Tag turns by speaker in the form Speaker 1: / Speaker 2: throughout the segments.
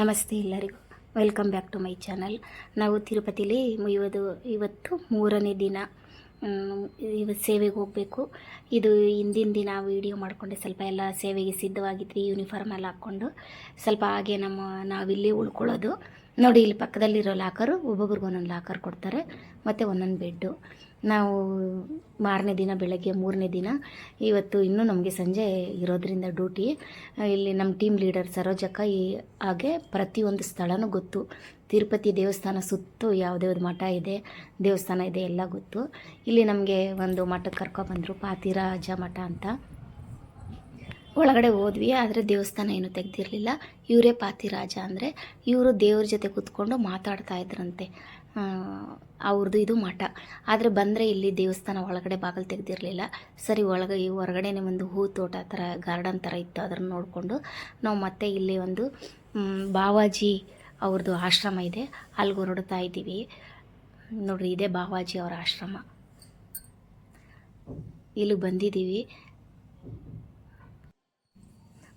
Speaker 1: ನಮಸ್ತೆ ಎಲ್ಲರಿಗೂ, welcome back to my channel. ನಾವು ತಿರುಪತಿಲಿ ಇವತ್ತು 3ನೇ ದಿನ ಇವತ್ತು ಸೇವೆಗೆ ಹೋಗಬೇಕು. ಇದು ಹಿಂದಿನ ದಿನ ವೀಡಿಯೋ ಮಾಡಿಕೊಂಡೆ, ಸ್ವಲ್ಪ ಎಲ್ಲ ಸೇವೆಗೆ ಸಿದ್ಧವಾಗಿದ್ವಿ, ಯೂನಿಫಾರ್ಮ್ ಎಲ್ಲ ಹಾಕ್ಕೊಂಡು. ಸ್ವಲ್ಪ ಹಾಗೆ ನಾವಿಲ್ಲಿ ಉಳ್ಕೊಳ್ಳೋದು ನೋಡಿ. ಇಲ್ಲಿ ಪಕ್ಕದಲ್ಲಿರೋ ಲಾಕರು, ಒಬ್ಬೊಬ್ರಿಗೆ ಒಂದೊಂದು ಲಾಕರ್ ಕೊಡ್ತಾರೆ ಮತ್ತು ಒಂದೊಂದು ಬೆಡ್ಡು. ನಾವು ಮಾರನೇ ದಿನ ಬೆಳಗ್ಗೆ 3ನೇ ದಿನ. ಇವತ್ತು ಇನ್ನೂ ನಮಗೆ ಸಂಜೆ ಇರೋದ್ರಿಂದ ಡ್ಯೂಟಿ. ಇಲ್ಲಿ ನಮ್ಮ ಟೀಮ್ ಲೀಡರ್ ಸರೋಜಕ್ಕ ಹಾಗೆ ಪ್ರತಿಯೊಂದು ಸ್ಥಳನೂ ಗೊತ್ತು. ತಿರುಪತಿ ದೇವಸ್ಥಾನ ಸುತ್ತು ಯಾವುದ್ಯಾವ್ದು ಮಠ ಇದೆ, ದೇವಸ್ಥಾನ ಇದೆ ಎಲ್ಲ ಗೊತ್ತು. ಇಲ್ಲಿ ನಮಗೆ ಒಂದು ಮಠಕ್ಕೆ ಕರ್ಕೊಬಂದರು, ಪಾತಿರಾಜ ಮಠ ಅಂತ. ಒಳಗಡೆ ಹೋದ್ವಿ, ಆದರೆ ದೇವಸ್ಥಾನ ಏನೂ ತೆಗೆದಿರಲಿಲ್ಲ. ಇವರೇ ಪಾತಿರಾಜ ಅಂದರೆ ಇವರು ದೇವ್ರ ಜೊತೆ ಕೂತ್ಕೊಂಡು ಮಾತಾಡ್ತಾ ಇದ್ರಂತೆ. ಅವ್ರದ್ದು ಇದು ಮಠ. ಆದರೆ ಬಂದರೆ ಇಲ್ಲಿ ದೇವಸ್ಥಾನ ಒಳಗಡೆ ಬಾಗಿಲು ತೆಗೆದಿರಲಿಲ್ಲ. ಸರಿ, ಹೊರಗಡೆನೇ ಒಂದು ಹೂ ತೋಟ ಥರ, ಗಾರ್ಡನ್ ಥರ ಇತ್ತು. ಅದನ್ನು ನೋಡಿಕೊಂಡು ನಾವು ಮತ್ತೆ ಇಲ್ಲಿ ಒಂದು ಬಾವಾಜಿ ಅವ್ರದ್ದು ಆಶ್ರಮ ಇದೆ, ಅಲ್ಲಿಗೆ ಹೊರಡ್ತಾ ಇದ್ದೀವಿ. ನೋಡ್ರಿ, ಇದೇ ಬಾವಾಜಿ ಅವರ ಆಶ್ರಮ. ಇಲ್ಲಿಗೆ ಬಂದಿದ್ದೀವಿ.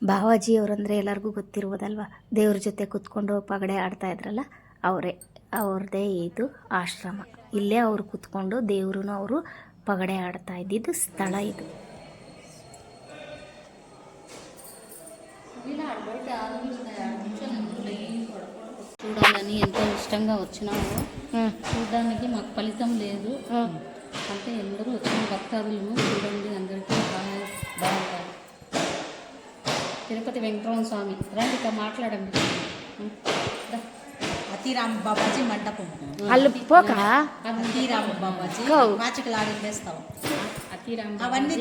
Speaker 1: ಬಾವಾಜಿ ಅವರಂದರೆ ಎಲ್ಲರಿಗೂ ಗೊತ್ತಿರ್ಬೋದಲ್ವ, ದೇವ್ರ ಜೊತೆ ಕೂತ್ಕೊಂಡು ಪಗಡೆ ಆಡ್ತಾ ಇದ್ರಲ್ಲ, ಅವ್ರದ್ದೇ ಇದು ಆಶ್ರಮ. ಇಲ್ಲೇ ಅವರು ಕೂತ್ಕೊಂಡು ದೇವ್ರೂ ಅವರು ಪಗಡೆ ಆಡ್ತಾ ಇದ್ದಿದ್ದು ಸ್ಥಳ ಇದು.
Speaker 2: చూడాలని ఎంతో ఇష్టంగా వచ్చినాము. చూడడానికి మాకు ఫలితం లేదు అంటే అందరూ వచ్చిన భక్తాదులను చూడండి, అందరికీ బాగుంటారు. తిరుపతి వెంకటరమణ స్వామి రండి, ఇక మాట్లాడండి.
Speaker 3: అతిరామ బాబాజీ మండపం
Speaker 1: అల్లు పోక
Speaker 3: అతిరామ బాబాజీ మాచికలు ఆడిండేస్తాం. అవన్నీ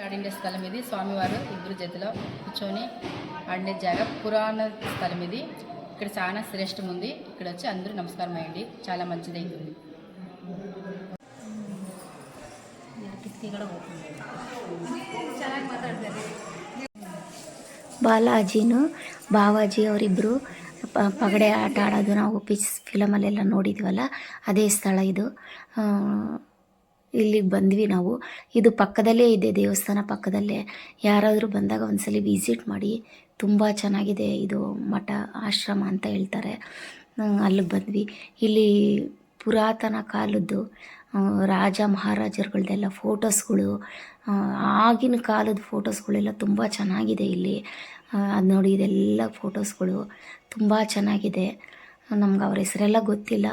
Speaker 2: ఆడిండే స్థలం ఇది. స్వామివారు ఇద్దరు జతలో కూర్చొని ఆడే జాగ, పురాణ స్థలం ఇది. ఇక్కడ చాలా శ్రేష్టం ఉంది. ఇక్కడ వచ్చి అందరూ నమస్కారం అయ్యండి, చాలా మంచిదైతుంది.
Speaker 1: ಬಾಲಾಜಿನೂ ಬಾವಾಜಿ ಅವರಿಬ್ಬರು ಪಗಡೆ ಆಟ ಆಡೋದು ನಾವು ಫಿಲಮಲ್ಲೆಲ್ಲ ನೋಡಿದ್ವಲ್ಲ, ಅದೇ ಸ್ಥಳ ಇದು. ಇಲ್ಲಿಗೆ ಬಂದ್ವಿ ನಾವು. ಇದು ಪಕ್ಕದಲ್ಲೇ ಇದೆ, ದೇವಸ್ಥಾನ ಪಕ್ಕದಲ್ಲೇ. ಯಾರಾದರೂ ಬಂದಾಗ ಒಂದ್ಸಲಿ ವಿಸಿಟ್ ಮಾಡಿ, ತುಂಬ ಚೆನ್ನಾಗಿದೆ ಇದು ಮಠ, ಆಶ್ರಮ ಅಂತ ಹೇಳ್ತಾರೆ. ಅಲ್ಲಿಗೆ ಬಂದ್ವಿ. ಇಲ್ಲಿ ಪುರಾತನ ಕಾಲದ್ದು ರಾಜ ಮಹಾರಾಜರುಗಳದ್ದೆಲ್ಲ ಫೋಟೋಸ್ಗಳು, ಆಗಿನ ಕಾಲದ ಫೋಟೋಸ್ಗಳೆಲ್ಲ ತುಂಬ ಚೆನ್ನಾಗಿದೆ ಇಲ್ಲಿ. ಅದು ನೋಡಿ, ಇದೆಲ್ಲ ಫೋಟೋಸ್ಗಳು ತುಂಬ ಚೆನ್ನಾಗಿದೆ. ನಮ್ಗೆ ಅವ್ರ ಹೆಸರೆಲ್ಲ ಗೊತ್ತಿಲ್ಲ,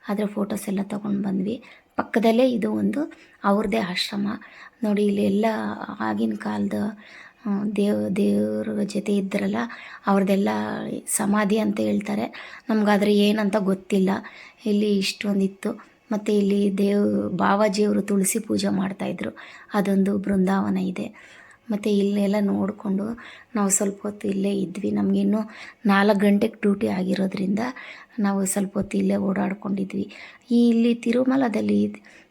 Speaker 1: ಆದರೆ ಫೋಟೋಸ್ ಎಲ್ಲ ತೊಗೊಂಡು ಬಂದ್ವಿ. ಪಕ್ಕದಲ್ಲೇ ಇದು ಒಂದು ಅವ್ರದ್ದೇ ಆಶ್ರಮ ನೋಡಿ. ಇಲ್ಲಿ ಎಲ್ಲ ಆಗಿನ ಕಾಲದ ದೇವ್ರ ಜೊತೆ ಇದ್ದರಲ್ಲ, ಅವ್ರದ್ದೆಲ್ಲ ಸಮಾಧಿ ಅಂತ ಹೇಳ್ತಾರೆ. ನಮಗಾದ್ರೆ ಏನಂತ ಗೊತ್ತಿಲ್ಲ. ಇಲ್ಲಿ ಇಷ್ಟೊಂದಿತ್ತು. ಮತ್ತು ಇಲ್ಲಿ ಬಾವಾಜಿಯವರು ತುಳಸಿ ಪೂಜೆ ಮಾಡ್ತಾಯಿದ್ರು, ಅದೊಂದು ಬೃಂದಾವನ ಇದೆ. ಮತ್ತು ಇಲ್ಲೆಲ್ಲ ನೋಡಿಕೊಂಡು ನಾವು ಸ್ವಲ್ಪ ಹೊತ್ತು ಇಲ್ಲೇ ಇದ್ವಿ. ನಮಗಿನ್ನೂ 4 ಗಂಟೆಗೆ ಡ್ಯೂಟಿ ಆಗಿರೋದ್ರಿಂದ ನಾವು ಸ್ವಲ್ಪ ಹೊತ್ತು ಇಲ್ಲೇ ಓಡಾಡ್ಕೊಂಡಿದ್ವಿ. ಇಲ್ಲಿ ತಿರುಮಲದಲ್ಲಿ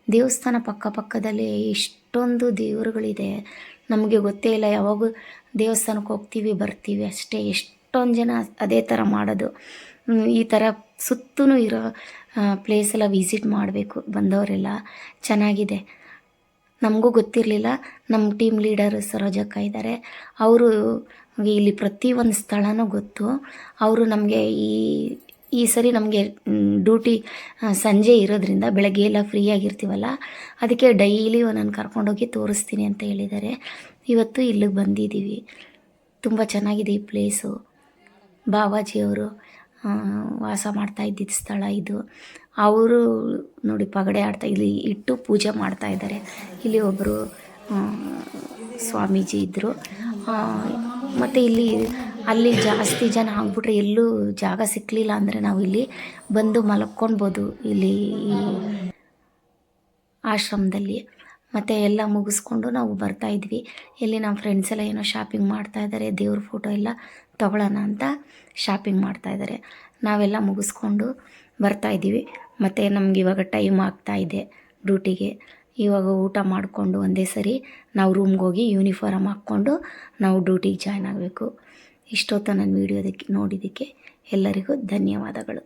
Speaker 1: ದೇವಸ್ಥಾನ ಪಕ್ಕದಲ್ಲಿ ಎಷ್ಟೊಂದು ದೇವರುಗಳಿದೆ, ನಮಗೆ ಗೊತ್ತೇ ಇಲ್ಲ. ಯಾವಾಗ ದೇವಸ್ಥಾನಕ್ಕೆ ಹೋಗ್ತೀವಿ ಬರ್ತೀವಿ ಅಷ್ಟೇ. ಎಷ್ಟೊಂದು ಜನ ಅದೇ ಥರ ಮಾಡೋದು. ಈ ಥರ ಸುತ್ತೂ ಇರೋ ಪ್ಲೇಸೆಲ್ಲ ವಿಸಿಟ್ ಮಾಡಬೇಕು ಬಂದವರೆಲ್ಲ. ಚೆನ್ನಾಗಿದೆ. ನಮಗೂ ಗೊತ್ತಿರಲಿಲ್ಲ. ನಮ್ಮ ಟೀಮ್ ಲೀಡರ್ ಸರೋಜಕ್ಕ ಇದ್ದಾರೆ, ಅವರು ಇಲ್ಲಿ ಪ್ರತಿಯೊಂದು ಸ್ಥಳನೂ ಗೊತ್ತು. ಅವರು ನಮಗೆ ಈ ಸರಿ ನಮಗೆ ಡ್ಯೂಟಿ ಸಂಜೆ ಇರೋದ್ರಿಂದ ಬೆಳಗ್ಗೆ ಎಲ್ಲ ಫ್ರೀಯಾಗಿರ್ತೀವಲ್ಲ, ಅದಕ್ಕೆ ಡೈಲಿ ನಾನು ಕರ್ಕೊಂಡೋಗಿ ತೋರಿಸ್ತೀನಿ ಅಂತ ಹೇಳಿದ್ದಾರೆ. ಇವತ್ತು ಇಲ್ಲಿಗೆ ಬಂದಿದ್ದೀವಿ. ತುಂಬ ಚೆನ್ನಾಗಿದೆ ಈ ಪ್ಲೇಸು. ಬಾವಾಜಿಯವರು ವಾಸ ಮಾಡ್ತಾ ಇದ್ದಿದ್ದ ಸ್ಥಳ ಇದು. ಅವರು ನೋಡಿ, ಪಗಡೆ ಆಡ್ತಾ ಇಲ್ಲಿ ಇಟ್ಟು ಪೂಜೆ ಮಾಡ್ತಾ ಇದ್ದಾರೆ. ಇಲ್ಲಿ ಒಬ್ಬರು ಸ್ವಾಮೀಜಿ ಇದ್ದರು. ಮತ್ತು ಅಲ್ಲಿ ಜಾಸ್ತಿ ಜನ ಆಗ್ಬಿಟ್ರೆ ಎಲ್ಲೂ ಜಾಗ ಸಿಕ್ಕಲಿಲ್ಲ ಅಂದರೆ ನಾವು ಇಲ್ಲಿ ಬಂದು ಮಲ್ಕೊಳ್ಬೋದು ಇಲ್ಲಿ ಈ ಆಶ್ರಮದಲ್ಲಿ. ಮತ್ತು ಎಲ್ಲ ಮುಗಿಸ್ಕೊಂಡು ನಾವು ಬರ್ತಾಯಿದ್ವಿ. ಇಲ್ಲಿ ನಮ್ಮ ಫ್ರೆಂಡ್ಸ್ ಎಲ್ಲ ಏನೋ ಶಾಪಿಂಗ್ ಮಾಡ್ತಾಯಿದ್ದಾರೆ, ದೇವ್ರ ಫೋಟೋ ಎಲ್ಲ ತೊಗೊಳ್ಳೋಣ ಅಂತ ಶಾಪಿಂಗ್ ಮಾಡ್ತಾಯಿದ್ದಾರೆ. ನಾವೆಲ್ಲ ಮುಗಿಸ್ಕೊಂಡು ಬರ್ತಾಯಿದ್ದೀವಿ. ಮತ್ತು ನಮ್ಗೆ ಇವಾಗ ಟೈಮ್ ಆಗ್ತಾಯಿದೆ ಡ್ಯೂಟಿಗೆ. ಇವಾಗ ಊಟ ಮಾಡಿಕೊಂಡು ಒಂದೇ ಸರಿ ನಾವು ರೂಮ್ಗೆ ಹೋಗಿ ಯೂನಿಫಾರ್ಮ್ ಹಾಕ್ಕೊಂಡು ನಾವು ಡ್ಯೂಟಿಗೆ ಜಾಯ್ನ್ ಆಗಬೇಕು. ಇಷ್ಟೊತ್ತು ನಾನು ನೋಡಿದ್ದಕ್ಕೆ ಎಲ್ಲರಿಗೂ ಧನ್ಯವಾದಗಳು.